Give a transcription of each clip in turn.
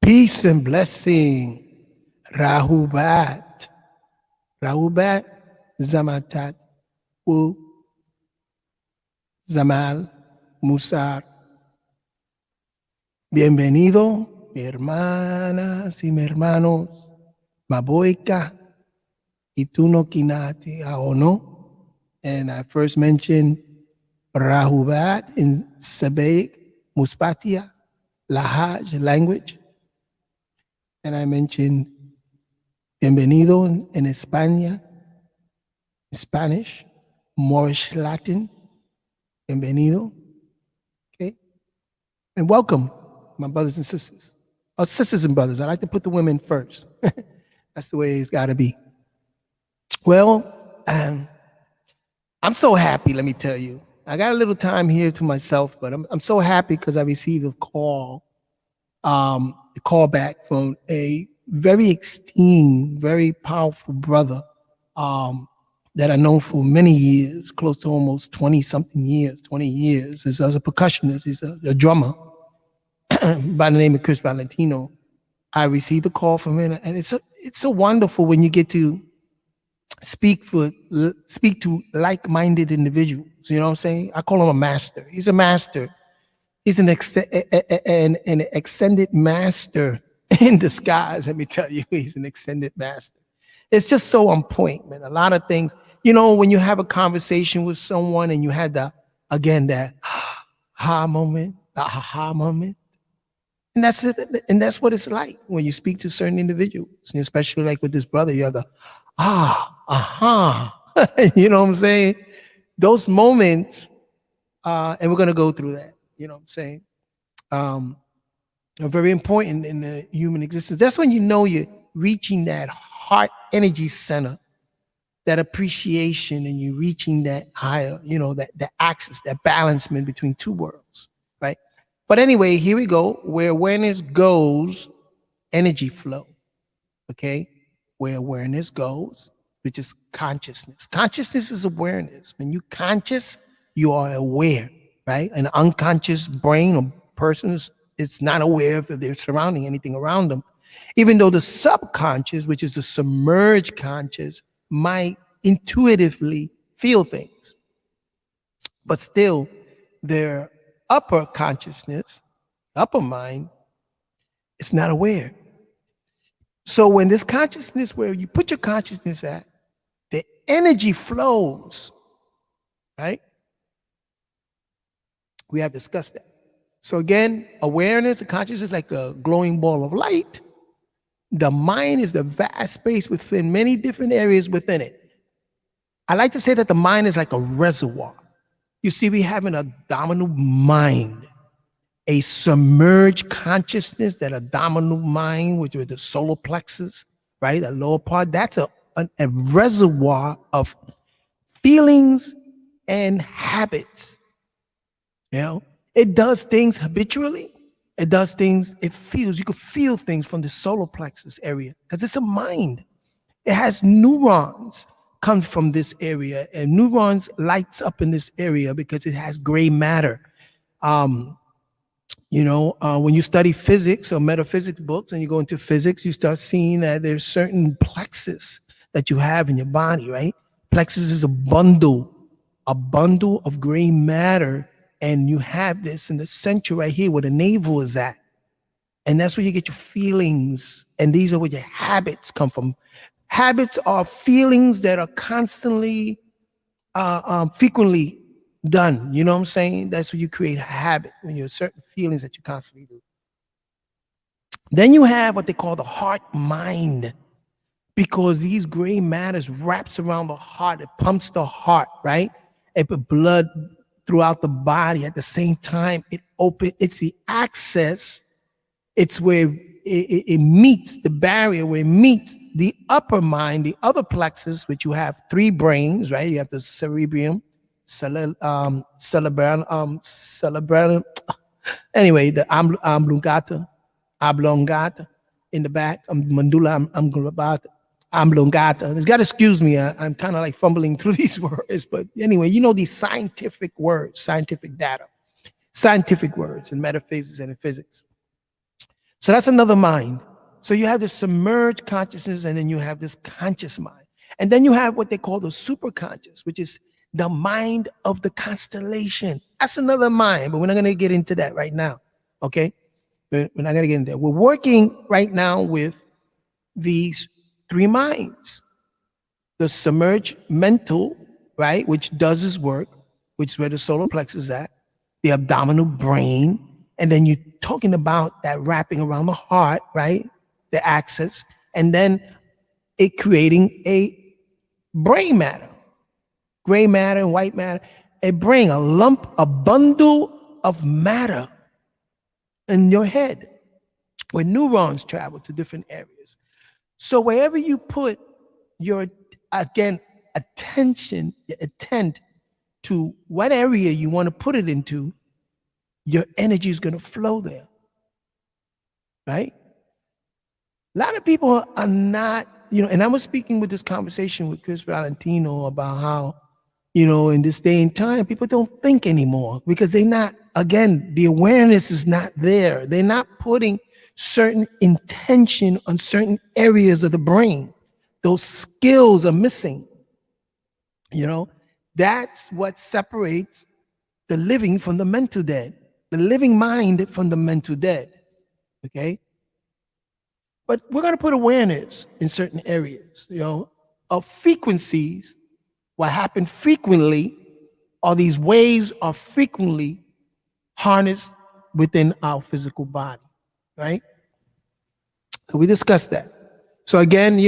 Peace and blessing. Rahubat. Rahubat. Zamatat. Wu. Zamal. Musar. Bienvenido, mi hermanas y mis hermanos. Maboika. Ituno kinati aono. And I first mentioned Rahubat in Sabaic, Muspatia, Lahaj language. And I mentioned bienvenido in España, Spanish, Moorish Latin, bienvenido. Okay? And welcome, my brothers and sisters. Or sisters and brothers. I like to put the women first. That's the way it's got to be. Well, I'm so happy, let me tell you. I got a little time here to myself, but I'm so happy because I received a call back from a very esteemed, very powerful brother that I know for many years, close to almost 20 years. He's a percussionist, he's a drummer by the name of Chris Valentino. I received a call from him, and it's so wonderful when you get to speak to like-minded individuals. You know what I'm saying? I call him a master. He's a master. He's an extended master in disguise. Let me tell you, he's an extended master. It's just so on point, man. A lot of things, when you have a conversation with someone and you had that ha moment, the aha moment. And that's it. And that's what it's like when you speak to certain individuals, and especially like with this brother, you have the aha. You know what I'm saying? Those moments, and we're going to go through that. You know what I'm saying? Are very important in the human existence. That's when you know you're reaching that heart energy center, that appreciation, and you're reaching that higher, that axis, that balancement between two worlds, right? But anyway, here we go. Where awareness goes, energy flow, okay? Where awareness goes, which is consciousness. Consciousness is awareness. When you're conscious, you are aware. Right? An unconscious brain or person is not aware of their surrounding, anything around them. Even though the subconscious, which is the submerged conscious, might intuitively feel things. But still, their upper consciousness, upper mind, is not aware. So when this consciousness, where you put your consciousness at, the energy flows, right? We have discussed that. So again, awareness and consciousness is like a glowing ball of light. The mind is the vast space within many different areas within it. I like to say that the mind is like a reservoir. You see, we have an abdominal mind, a submerged consciousness, that abdominal mind, which is the solar plexus, right? The lower part, that's a reservoir of feelings and habits. It does things habitually. It does things, you could feel things from the solar plexus area because it's a mind. It has neurons come from this area, and neurons lights up in this area because it has gray matter. When you study physics or metaphysics books and you go into physics, you start seeing that there's certain plexus that you have in your body, right? Plexus is a bundle of gray matter. And you have this in the center right here where the navel is at. And that's where you get your feelings. And these are where your habits come from. Habits are feelings that are constantly, frequently done. You know what I'm saying? That's where you create a habit, when you have certain feelings that you constantly do. Then you have what they call the heart mind. Because these gray matters wraps around the heart. It pumps the heart, right? It puts blood throughout the body. At the same time, it's the access. It's where it meets the barrier, where it meets the upper mind, the other plexus, which you have three brains, right? You have the cerebrum, cerebellum, anyway, the oblongata in the back, medulla oblongata. You got to excuse me. I'm kind of like fumbling through these words, but anyway, these scientific words, scientific data, scientific words in metaphysics and in physics. So that's another mind. So you have this submerged consciousness, and then you have this conscious mind. And then you have what they call the superconscious, which is the mind of the constellation. That's another mind, but we're not going to get into that right now. Okay? We're not going to get into that. We're working right now with these three minds. The submerged mental, right, which does its work, which is where the solar plexus is at, the abdominal brain, and then you're talking about that wrapping around the heart, right, the axis, and then it creating a brain matter, gray matter and white matter, a brain, a lump, a bundle of matter in your head where neurons travel to different areas. So wherever you put your, again, attention, attend to what area you want to put it into, your energy is going to flow there, right? A lot of people are not, and I was speaking with this conversation with Chris Valentino about how, in this day and time, people don't think anymore because they're not, again, the awareness is not there. They're not putting certain intention on certain areas of the brain. Those skills are missing. That's what separates the living from the mental dead, the living mind from the mental dead. Okay? But we're going to put awareness in certain areas, of frequencies. What happen frequently, or these waves are frequently harnessed within our physical body, right? So we discussed that. So again,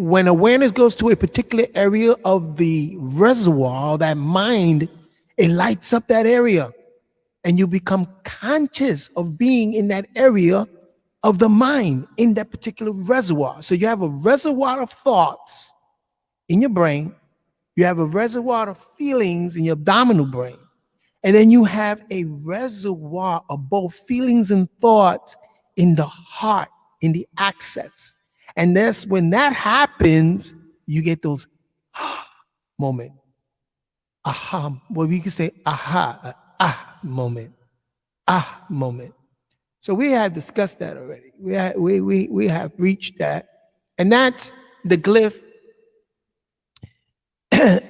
when awareness goes to a particular area of the reservoir, that mind, it lights up that area, and you become conscious of being in that area of the mind, in that particular reservoir. So you have a reservoir of thoughts in your brain, you have a reservoir of feelings in your abdominal brain, and then you have a reservoir of both feelings and thoughts in the heart, in the axis. And that's when that happens, you get those moment, aha, well, we can say moment, moment. So we have discussed that already. We have reached that, and that's the glyph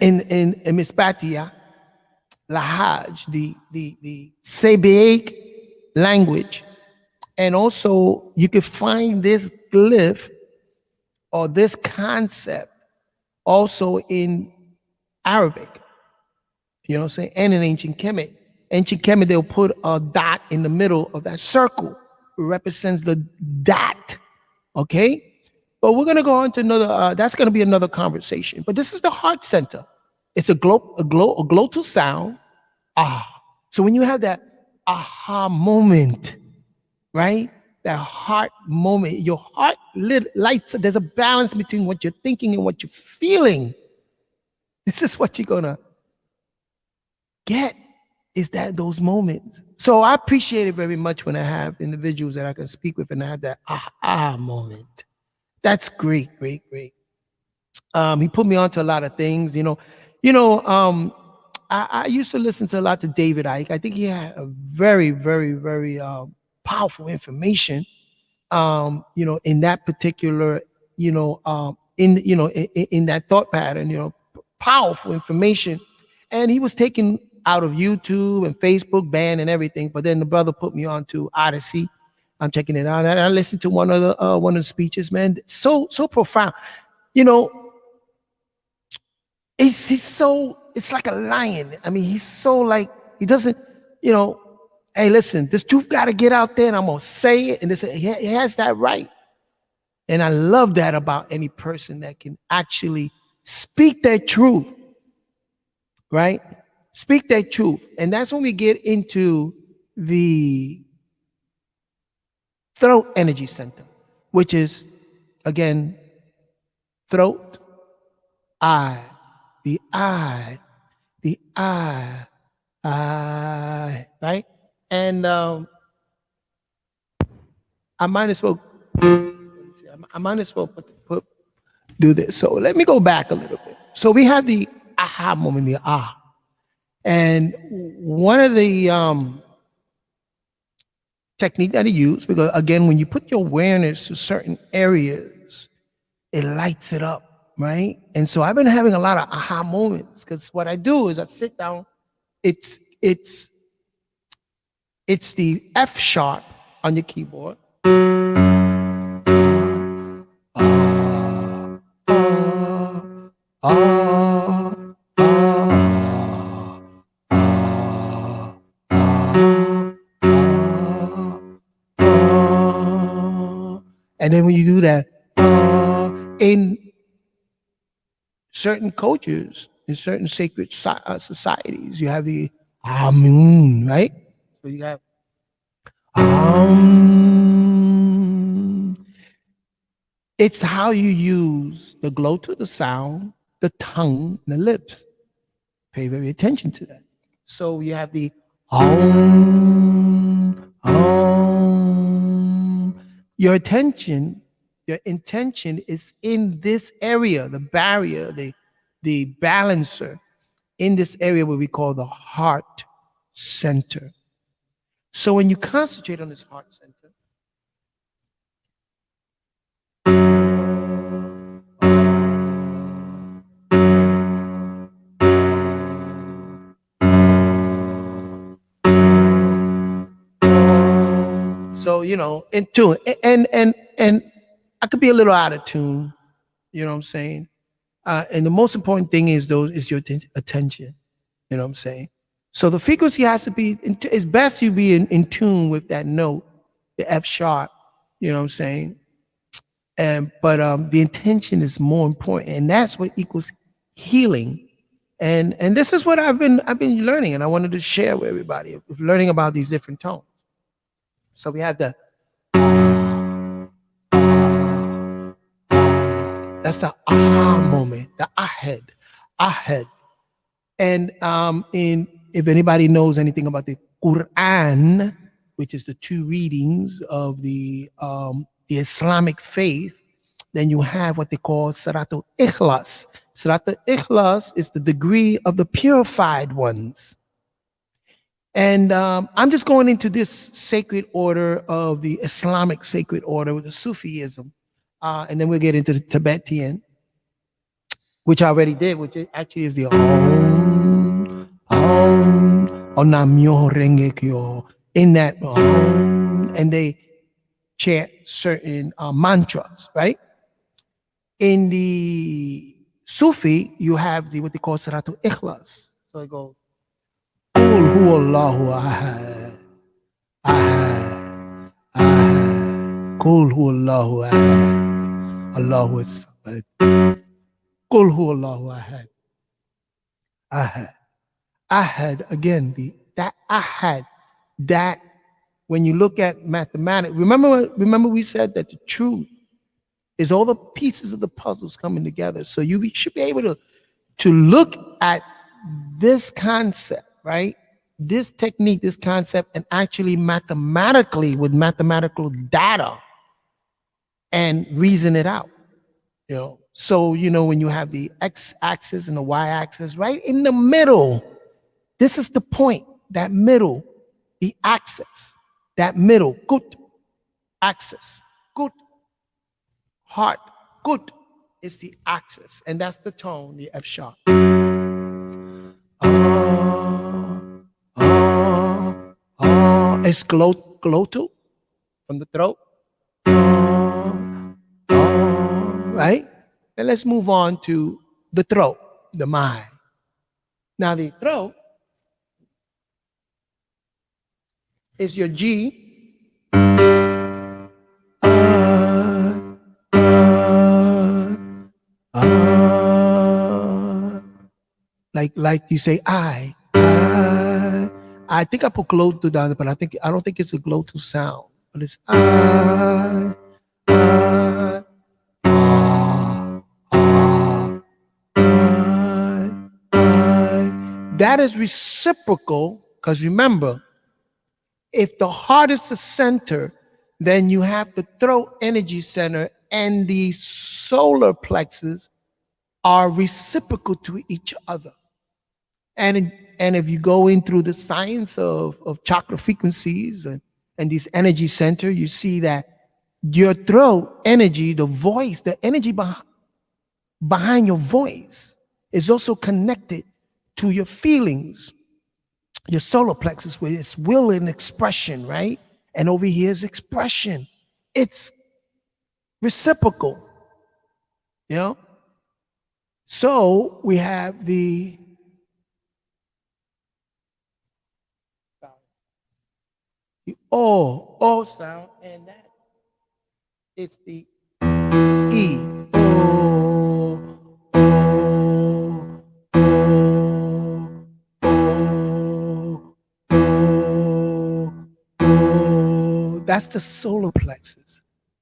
in Mispatia, Lahaj, the Sebaic language, and also you can find this glyph or this concept also in Arabic. You know what I'm saying? And in ancient Kemet. Ancient Kemet, they'll put a dot in the middle of that circle. It represents the dot. Okay? But we're going to go on to another, that's going to be another conversation. But this is the heart center. It's a glottal sound. Ah. So when you have that aha moment, right? That heart moment, your heart lights, there's a balance between what you're thinking and what you're feeling. This is what you're going to get, is that those moments. So I appreciate it very much when I have individuals that I can speak with and I have that aha moment. That's great, great, great. He put me onto a lot of things, I used to listen to a lot to David Icke. I think he had a very, very, very powerful information, in that particular, in that thought pattern, powerful information. And he was taken out of YouTube and Facebook ban and everything. But then the brother put me on to Odyssey. I'm checking it out. And I listened to one of the speeches, man. So profound. It's like a lion. I mean, he's so like, he doesn't, hey, listen, this truth got to get out there and I'm going to say it. And he has that right. And I love that about any person that can actually speak their truth, right? Speak their truth. And that's when we get into the throat energy center, which is, again, throat, eye, the eye, right? And I might as well do this. So let me go back a little bit. So we have the aha moment, the and one of the technique that he used, because again, when you put your awareness to certain areas, it lights it up, right? And so I've been having a lot of aha moments, because what I do is I sit down. It's it's it's the F sharp on your keyboard. And then when you do that, in certain cultures, in certain sacred societies, you have the Amun, right? So you have it's how you use the glotta, the sound, the tongue, and the lips. Pay very attention to that. So you have the your attention, your intention is in this area, the barrier, the balancer, in this area where we call the heart center. So when you concentrate on this heart center, so in tune, and I could be a little out of tune, you know what I'm saying? And the most important thing is your attention, you know what I'm saying? So the frequency has to be, it's best you be in tune with that note, the F sharp, you know what I'm saying? But the intention is more important, and that's what equals healing. And this is what I've been learning, and I wanted to share with everybody, learning about these different tones. So we have the that's the moment, the ahead. And if anybody knows anything about the Quran, which is the two readings of the Islamic faith, then you have what they call Siratul Ikhlas. Siratul Ikhlas is the degree of the purified ones. And I'm just going into this sacred order of the Islamic sacred order with the Sufism. And then we'll get into the Tibetan, which I already did, which actually is the Namyo Renge Kyo. In that, and they chant certain mantras, right? In the Sufi, you have what they call Siratul Ikhlas. So it goes, Qul huwallahu ahad, ahad, ahad. Qul huwallahu ahad, Allahu as-samad. Qul huwallahu ahad, ahad. Ahad, again, that ahad, that when you look at mathematics, remember we said that the truth is all the pieces of the puzzles coming together. So you should be able to look at this concept, right? This technique, this concept, and actually mathematically with mathematical data and reason it out. So when you have the x-axis and the y-axis right in the middle, this is the point, that middle, the axis, that middle, good axis, good heart, good is the axis, and that's the tone, the F sharp. It's glottal from the throat, right? And let's move on to the throat, the mind. Now the throat is your G. Like you say, I think I put glottal down there, but I don't think it's a glottal sound, but it's that is reciprocal, because remember, if the heart is the center, then you have the throat energy center and the solar plexus are reciprocal to each other. And if you go in through the science of chakra frequencies, and and this energy center, you see that your throat energy, the voice, the energy behind your voice is also connected to your feelings, your solar plexus, where it's will and expression, right? And over here is expression. It's reciprocal, you know? So we have the O sound, and that it's the E. O, O, O, O, O, O. That's the solar plexus.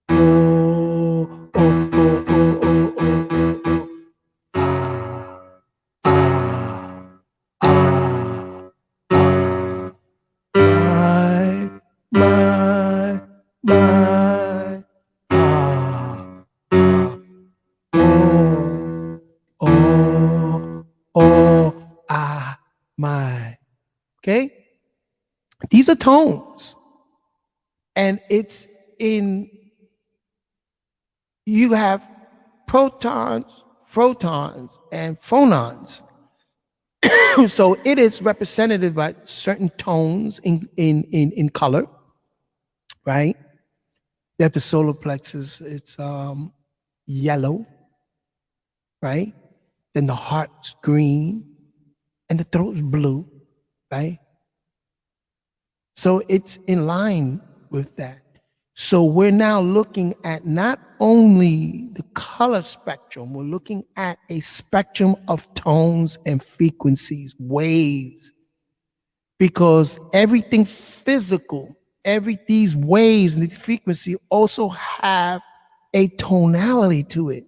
O, O, O, O, O, O. Ah, ah, ah. My, my, ah, my. Okay? These are tones. And it's in, you have protons, photons, and phonons. So it is represented by certain tones in color, right? You have the solar plexus, it's yellow, right? Then the heart's green, and the throat's blue, right? So it's in line with that. So we're now looking at not only the color spectrum, we're looking at a spectrum of tones and frequencies, waves, because everything physical, these waves and the frequency also have a tonality to it,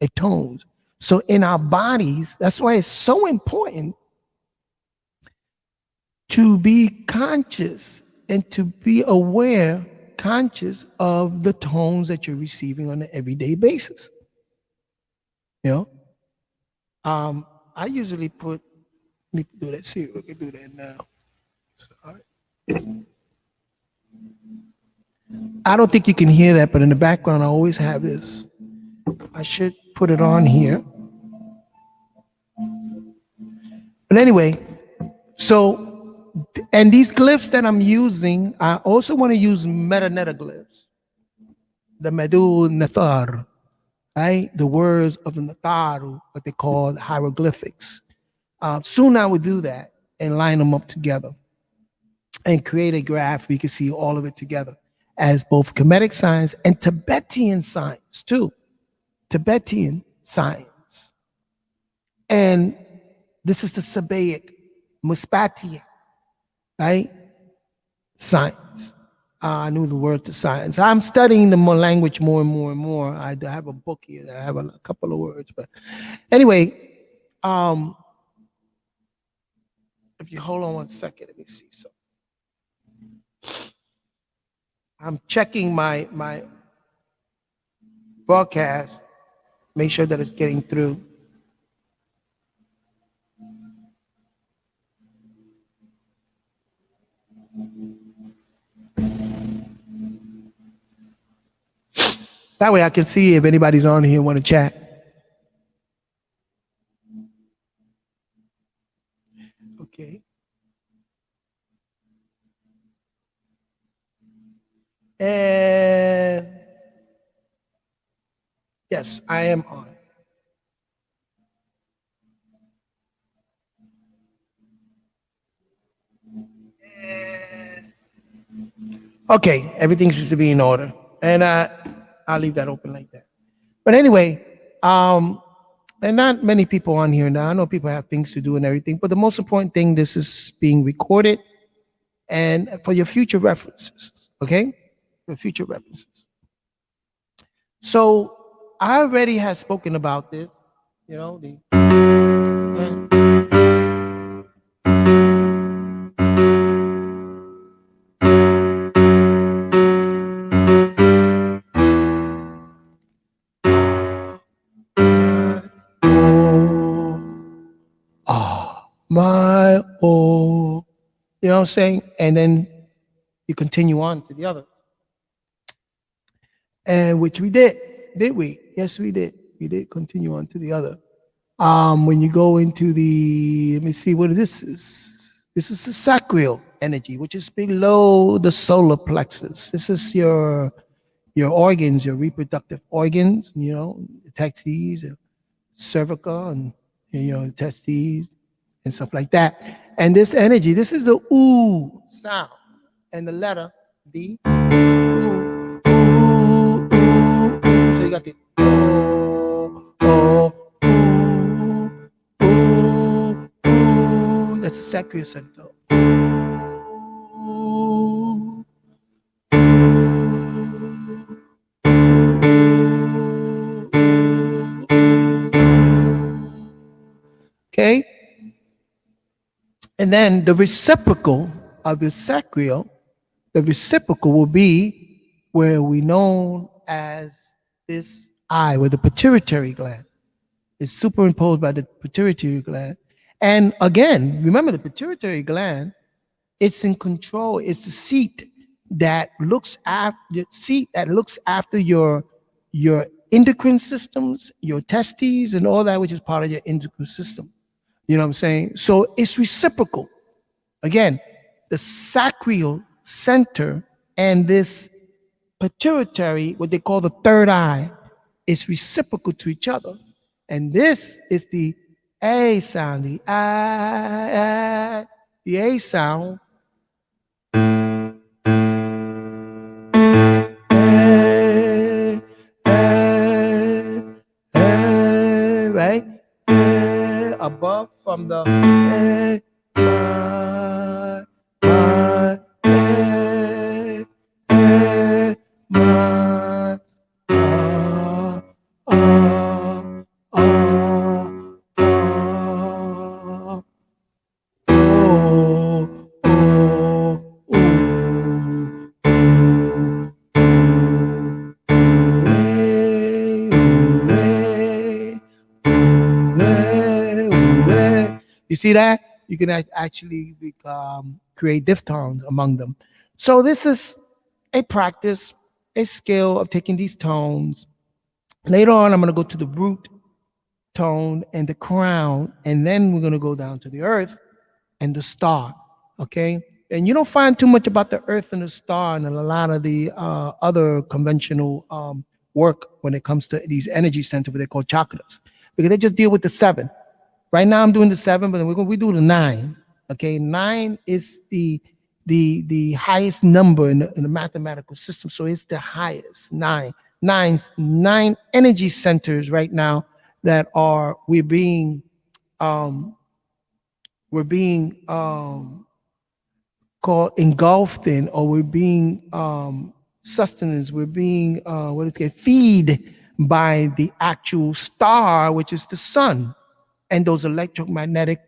a tones. So in our bodies, that's why it's so important to be conscious and to be aware, conscious of the tones that you're receiving on an everyday basis. You know, I usually put, let me do that, see if we can do that now. Sorry. I don't think you can hear that, but in the background, I always have this. I should put it on here. But anyway, so, and these glyphs that I'm using, I also want to use metaneta glyphs. The Medu Nathar, right? The words of the Natharu, what they call hieroglyphics. Soon I will do that and line them up together and create a graph where you can see all of it together as both Kemetic signs and Tibetan signs too. Tibetan signs. And this is the Sabaic, Muspatian, right? Science. I knew the word to science. I'm studying the language more and more and more. I have a book here that I have a couple of words. But anyway, if you hold on 1 second, let me see something. I'm checking my broadcast, make sure that it's getting through. That way I can see if anybody's on here and want to chat. Okay. And yes, I am on. And okay, everything seems to be in order. And I'll leave that open like that. But anyway, and not many people on here now. I know people have things to do and everything, but the most important thing, this is being recorded and for your future references, okay? For future references. So I already have spoken about this, you know, my, oh, you know what I'm saying? And then you continue on to the other. And which we did we? Yes, we did. We did continue on to the other. When you go into the, let me see what this is. This is the sacral energy, which is below the solar plexus. This is your organs, your reproductive organs, the testes, cervical, and testes and stuff like that. And this energy, this is the ooh sound, and the letter D. Ooh, ooh, ooh. So you got the ooh, ooh. That's the sacral center. Ooh. Okay? And then the reciprocal of the sacral, the reciprocal will be where we know as this eye, where the pituitary gland is superimposed by the pituitary gland. And again, remember the pituitary gland, it's in control. It's the seat that looks after your endocrine systems, your testes, and all that which is part of your endocrine system. You know what I'm saying? So it's reciprocal. Again, the sacral center and this pituitary, what they call the third eye, is reciprocal to each other. And this is the A sound, the I, the A sound. Right? Above from the You see that? You can actually create diphthongs among them. So this is a practice, a skill of taking these tones. Later on, I'm going to go to the root tone and the crown, and then we're going to go down to the earth and the star, okay? And you don't find too much about the earth and the star and a lot of the other conventional work when it comes to these energy centers, what they call chakras, because they just deal with the 7. Right now I'm doing the 7, but then we do the 9. Okay, 9 is the highest number in the mathematical system, so it's the highest. 9 energy centers right now that we're being called engulfed in, or we're being sustenance. We're being feed by the actual star, which is the sun, and those electromagnetic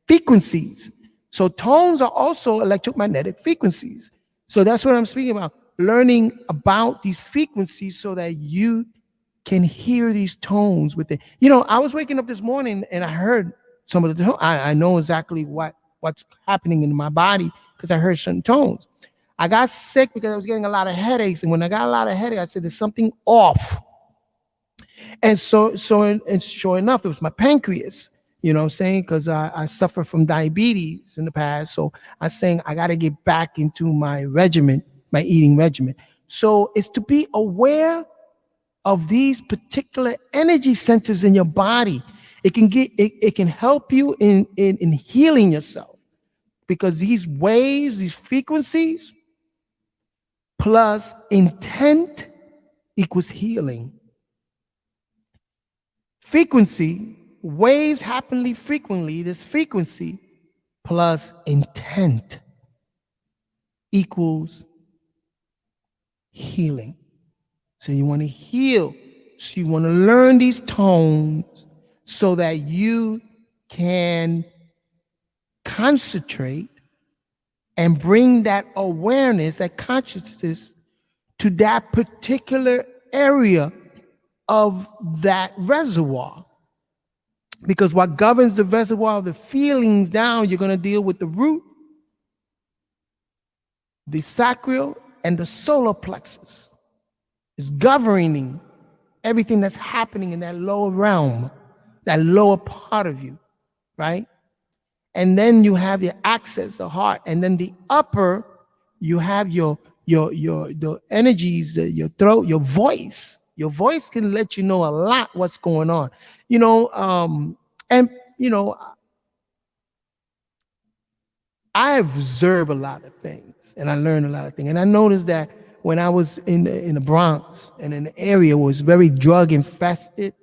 frequencies. So tones are also electromagnetic frequencies. So that's what I'm speaking about, learning about these frequencies so that you can hear these tones with it. I was waking up this morning and I heard some of the tones. I know exactly what's happening in my body because I heard certain tones. I got sick because I was getting a lot of headaches. And when I got a lot of headaches, I said, there's something off. And so sure enough, it was my pancreas. You know what I'm saying? Because I suffer from diabetes in the past. So I'm saying I got to get back into my regimen, my eating regimen. So it's to be aware of these particular energy centers in your body. It can help you in healing yourself, because these waves, these frequencies plus intent equals healing. Frequency, waves happen frequently, this frequency plus intent equals healing. So you want to heal. So you want to learn these tones so that you can concentrate and bring that awareness, that consciousness to that particular area of that reservoir. Because what governs the reservoir of the feelings down, you're going to deal with the root, The sacral and the solar plexus is governing everything that's happening in that lower realm, that lower part of you, right? And then you have the access, the heart, and then the upper, you have your the energies, your throat, your voice. Your voice can let you know a lot what's going on, you know. And you know, I observe a lot of things, and I learn a lot of things. And I noticed that when I was in the Bronx and in the area was very drug infested,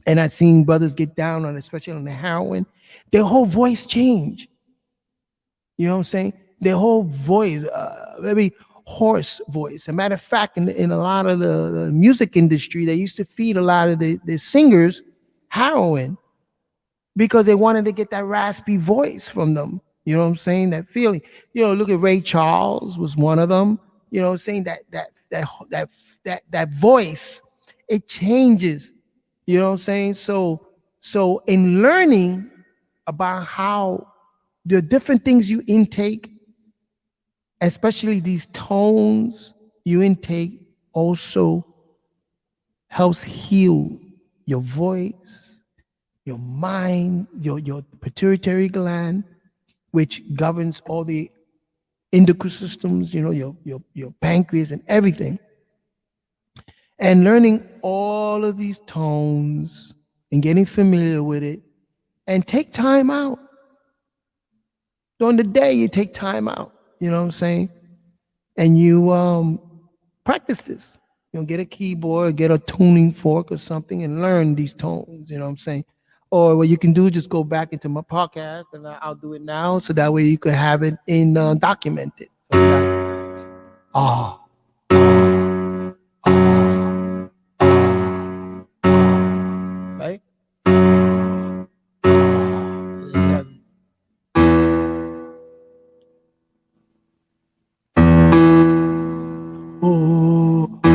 and I seen brothers get down on, especially on the heroin, their whole voice changed. You know what I'm saying? Their whole voice, very hoarse voice. As a matter of fact, in a lot of the music industry, they used to feed a lot of the singers heroin because they wanted to get that raspy voice from them. You know what I'm saying? That feeling. You know, look at Ray Charles was one of them. You know, saying that voice, it changes. You know what I'm saying? So in learning about how the different things you intake, especially these tones you intake, also helps heal your voice, your mind, your pituitary gland, which governs all the endocrine systems, you know, your pancreas and everything. And learning all of these tones and getting familiar with it, and take time out. During the day, you take time out, you know what I'm saying? And you practice this. You know, get a keyboard, get a tuning fork or something, and learn these tones, you know what I'm saying? Or what you can do, just go back into my podcast, and I'll do it now, so that way you can have it in documented. So we got, ah, right? Oh, oh, oh.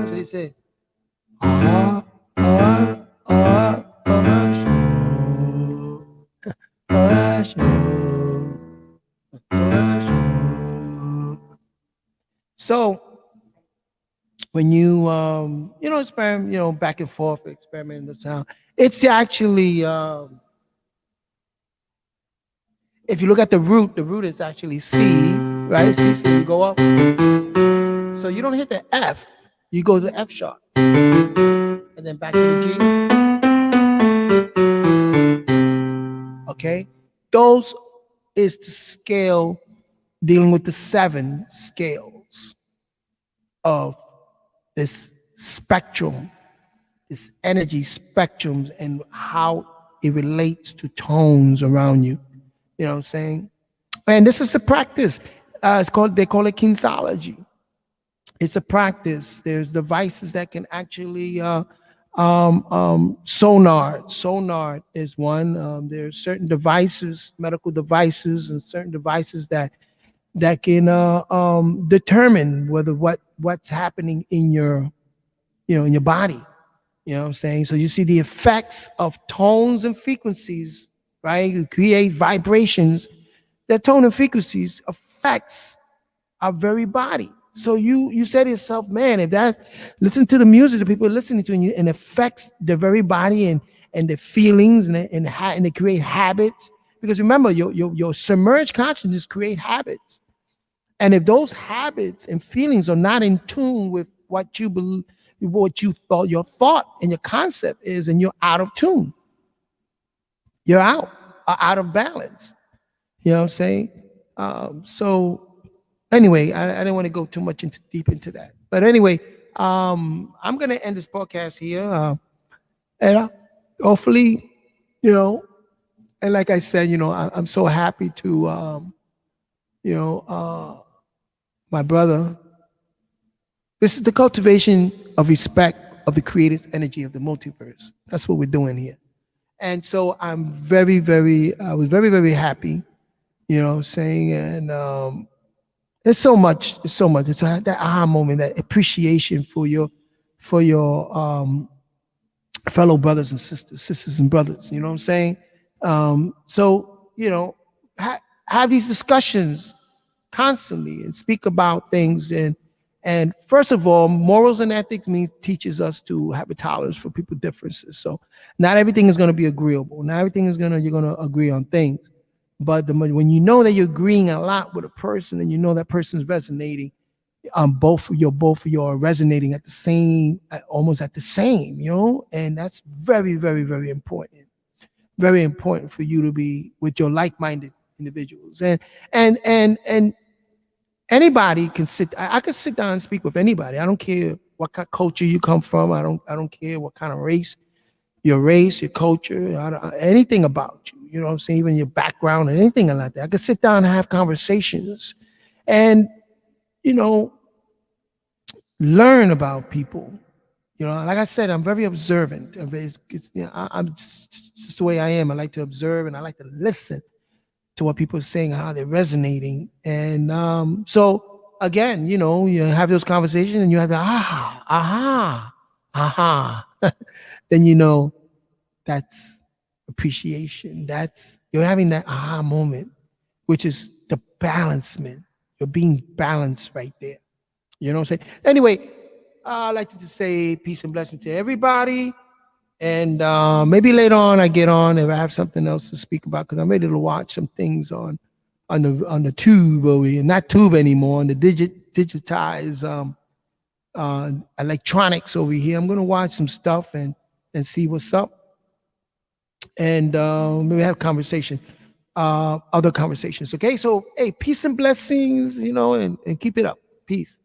So you say, ah, ah, ah, ah, show, ah, show, ah, show. So when you know, experiment, you know, back and forth, experiment the sound, it's actually if you look at the root is actually C, right? C, so you go up. So you don't hit the F, you go to the F sharp, and then back to the G. Okay, those is the scale dealing with the 7 scales of this spectrum, this energy spectrum, and how it relates to tones around you. You know what I'm saying? And this is a practice. They call it kinesology. It's a practice. There's devices that can actually sonar. Sonar is one. There's certain devices, medical devices, and certain devices that can determine whether what's happening in your, you know, in your body. You know what I'm saying? So you see the effects of tones and frequencies, right? You create vibrations. That tone and frequencies affects our very body. So you say to yourself, man, if that, listen to the music that people are listening to, and affects their very body and their feelings, and they create habits. Because remember, your submerged consciousness create habits. And if those habits and feelings are not in tune with what you believe, what you thought, your thought and your concept is, and you're out of tune, you're out of balance. You know what I'm saying? So anyway, I didn't want to go too much deep into that. But anyway, I'm gonna end this podcast here, and hopefully, you know, and like I said, you know, I'm so happy to, you know, my brother, This is the cultivation of respect of the creative energy of the multiverse. That's what we're doing here. And so I'm I was very, very happy, saying, and there's so much, It's that aha moment, that appreciation for your fellow brothers and sisters and brothers. You know what I'm saying? So have these discussions constantly and speak about things. And first of all, morals and ethics teaches us to have a tolerance for people's differences. So not everything is going to be agreeable. Not everything is you're going to agree on things. But when you know that you're agreeing a lot with a person, and you know that person's resonating, you're resonating at the same, almost at the same, and that's very, very, very important. Very important for you to be with your like-minded individuals. And anybody can I can sit down and speak with anybody. I don't care what kind of culture you come from. I don't care what kind of race, your culture, anything about you. You know what I'm saying? Even your background and anything like that. I can sit down and have conversations and, learn about people. Like I said, I'm very observant. I'm just the way I am. I like to observe and I like to listen to what people are saying, how they're resonating. And so again, you have those conversations and you have the aha. Then that's appreciation. You're having that aha moment, which is the balancement. You're being balanced right there. You know what I'm saying? Anyway, I'd like to just say peace and blessing to everybody. And maybe later on I get on if I have something else to speak about, because I'm ready to watch some things on the tube over here. Not tube anymore, on the digitized electronics over here. I'm gonna watch some stuff and see what's up. And maybe have conversation, other conversations. Okay, so hey, peace and blessings, and keep it up. Peace.